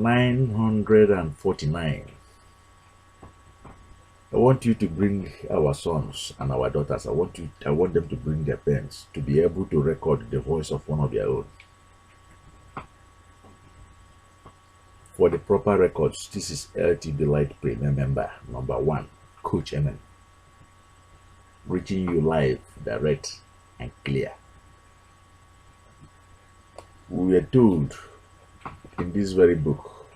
949. I want you to bring our sons and our daughters. I want them to bring their pens to be able to record the voice of one of their own. For the proper records, this is LTBLIGHT Premier Member number 1, coachEmen, reaching you live, direct, and clear. We were told in this very book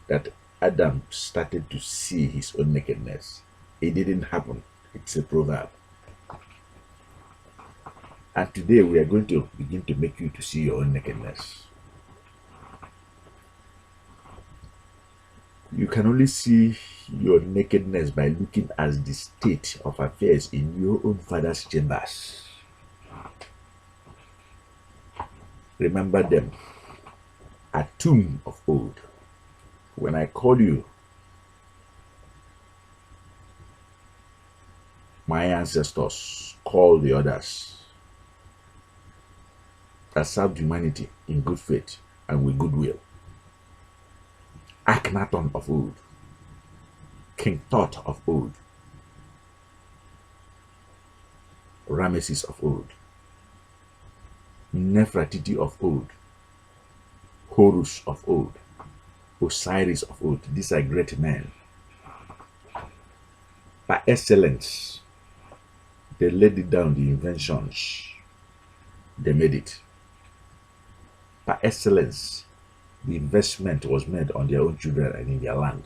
that Adam started to see his own nakedness. It didn't happen. It's a proverb. And today we are going to begin to make you to see your own nakedness. You can only see your nakedness by looking at the state of affairs in your own father's chambers. Remember them, a tomb of old. When I call you, my ancestors call the others that served humanity in good faith and with goodwill. Akhenaton of old, King Tut of old, Ramesses of old, Nefertiti of old, Horus of old, Osiris of old. These are great men. By excellence, they laid it down, the inventions, they made it. By excellence, the investment was made on their own children and in their land.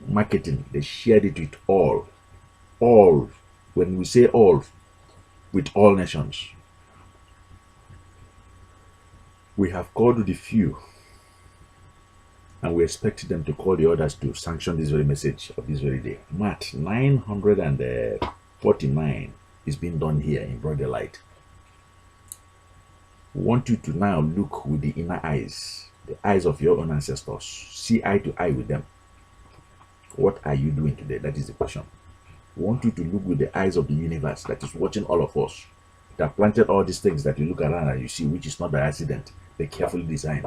Marketing, they shared it with all. When we say all, with all nations. We have called the few, and we expect them to call the others to sanction this very message of this very day. Maat 949 is being done here in broad daylight. We want you to now look with the inner eyes, the eyes of your own ancestors. See eye to eye with them. What are you doing today? That is the question. We want you to look with the eyes of the universe that is watching all of us, that planted all these things that you look around and you see, which is not by accident. They're carefully designed.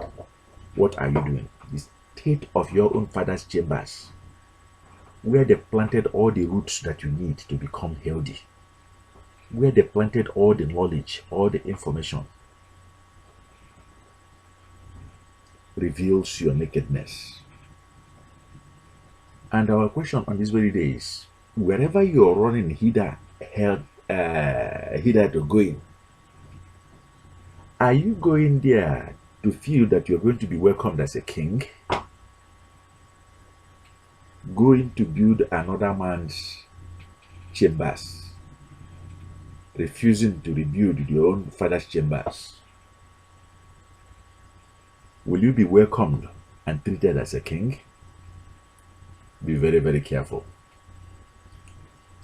What are you doing? The state of your own father's chambers, where they planted all the roots that you need to become healthy, where they planted all the knowledge, all the information, reveals your nakedness. And our question on this very day is, wherever you're running hither to going, are you going there to feel that you're going to be welcomed as a king? Going to build another man's chambers, refusing to rebuild your own father's chambers? Will you be welcomed and treated as a king? Be very, very careful.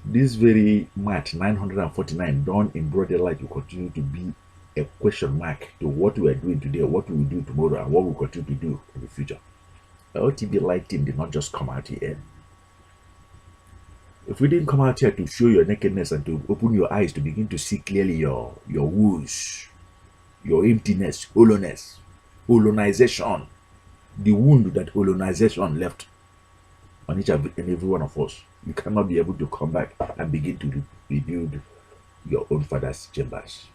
This very Maat 949 done in broad daylight will continue to be a question mark to what we are doing today, what we will do tomorrow, and what we will continue to do in the future. The LTBLIGHT team did not just come out here. If we didn't come out here to show your nakedness and to open your eyes to begin to see clearly your wounds, your emptiness, hollowness, colonization, the wound that colonization left on each and every one of us, you cannot be able to come back and begin to rebuild your own father's chambers.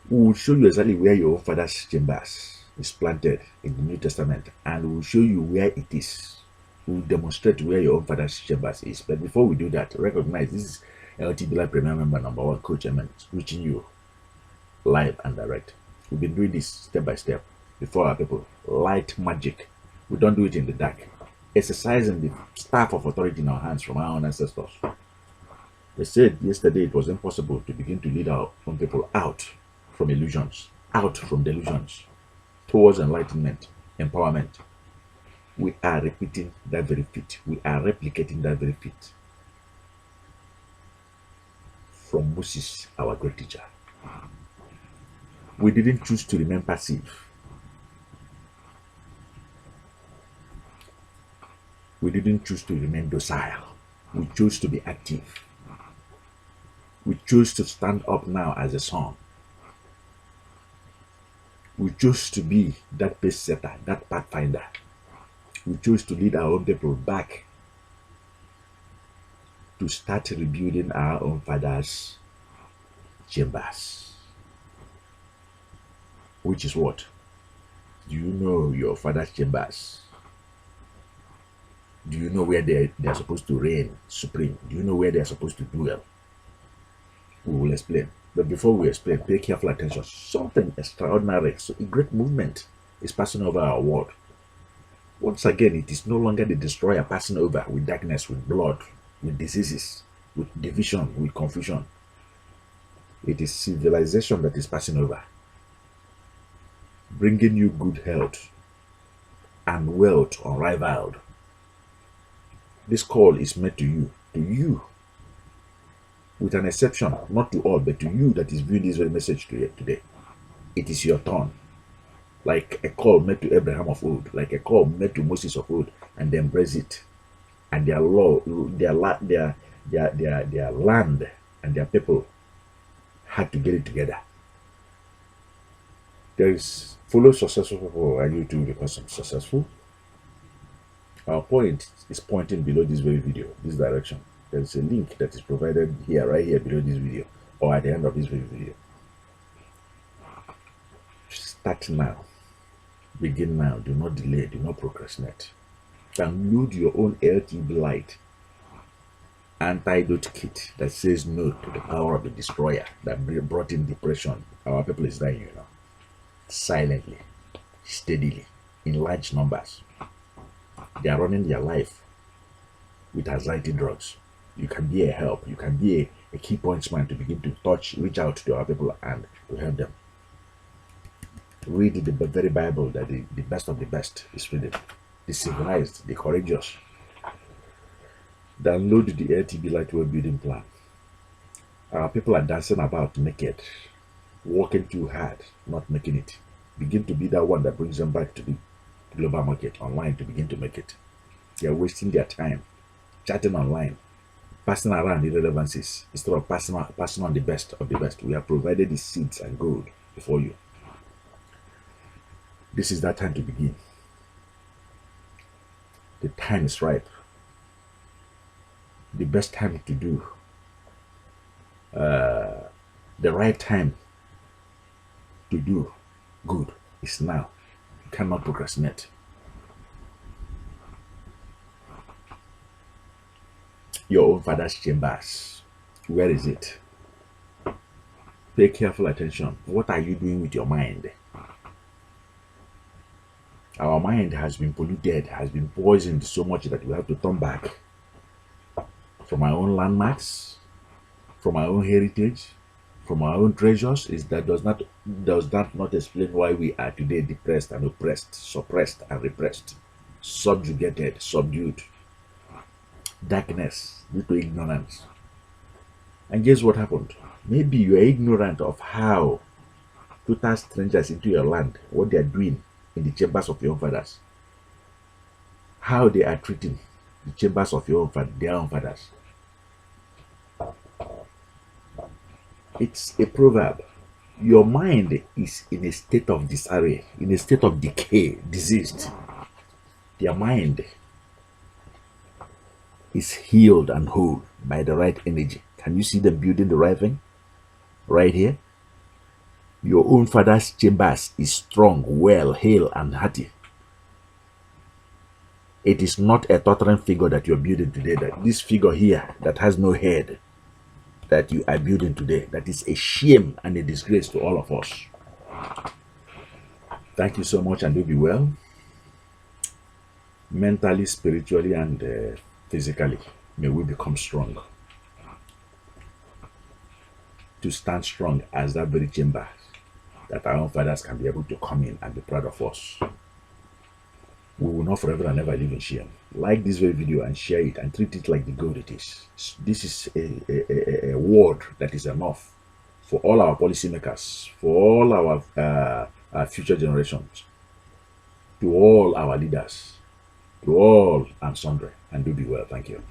We will show you exactly where your own father's chambers is planted in the New Testament, and we will show you where it is. We will demonstrate where your own father's chambers is. But before we do that, recognize this is LTBLIGHT Premier Member number 1, coachEmen, reaching you live and direct. We've been doing this step by step before our people. Light magic. We don't do it in the dark. Exercising the staff of authority in our hands from our own ancestors. They said yesterday it was impossible to begin to lead our own people out from illusions, out from delusions, towards enlightenment, empowerment. We are repeating that very feat. We are replicating that very feat from Moses, our great teacher. We didn't choose to remain passive. We didn't choose to remain docile. We chose to be active. We chose to stand up now as a son. We chose to be that pace setter, that pathfinder. We chose to lead our own people back to start rebuilding our own father's chambers. Which is what? Do you know your father's chambers? Do you know where they're supposed to reign supreme? Do you know where they're supposed to dwell? We will explain. But before we explain, pay careful attention. Something extraordinary, so a great movement is passing over our world. Once again, it is no longer the destroyer passing over with darkness, with blood, with diseases, with division, with confusion. It is civilization that is passing over, bringing you good health and wealth unrivaled. This call is made to you, with an exception, not to all, but to you that is viewing this very message today. It is your turn. Like a call made to Abraham of old, like a call made to Moses of old, and they embrace it. And their law, their land and their people had to get it together. There is follow successful people and you too become successful. Our point is pointing below this very video, this direction. There is a link that is provided here, right here below this video, or at the end of this very video. Start now. Begin now. Do not delay. Do not procrastinate. Download your own LTBLIGHT antidote kit that says no to the power of the destroyer that brought in depression. Our people is dying, you know, silently, steadily, in large numbers. They are running their life with anxiety drugs. You can be a help. You can be a key pointsman to begin to reach out to our people and to help them. Read the very Bible that the best of the best is reading. The civilized, the courageous. Download the LTBLIGHT World Building Plan. Our people are dancing about naked, working too hard, not making it. Begin to be that one that brings them back to the global market online to begin to make it. They are wasting their time chatting online, passing around irrelevancies instead of passing on the best of the best. We have provided the seeds and gold before you. This is that time to begin. The time is ripe. The best time to do. The right time to do good is now. You cannot procrastinate. Your own father's chambers. Where is it? Pay careful attention. What are you doing with your mind? Our mind has been polluted, has been poisoned so much that we have to turn back from our own landmarks, from our own heritage, from our own treasures. Does that not explain why we are today depressed and oppressed, suppressed and repressed, subjugated, subdued? Darkness due to ignorance. And guess what happened? Maybe you are ignorant of how total strangers into your land, what they are doing in the chambers of your own fathers, how they are treating the chambers of their own fathers. It's a proverb. Your mind is in a state of disarray, in a state of decay, diseased. Their mind is healed and whole by the right energy. Can you see them building the right thing? Right here. Your own father's chambers is strong, well, hale, and hearty. It is not a tottering figure that you're building today. That this figure here that has no head that you are building today, that is a shame and a disgrace to all of us. Thank you so much, and do be well. Mentally, spiritually, and physically, may we become strong. To stand strong as that very chamber, that our own fathers can be able to come in and be proud of us. We will not forever and ever live in shame. Like this very video and share it and treat it like the gold it is. This is a word that is enough for all our policymakers, for all our future generations, to all our leaders, to all and sundry. And do be well. Thank you.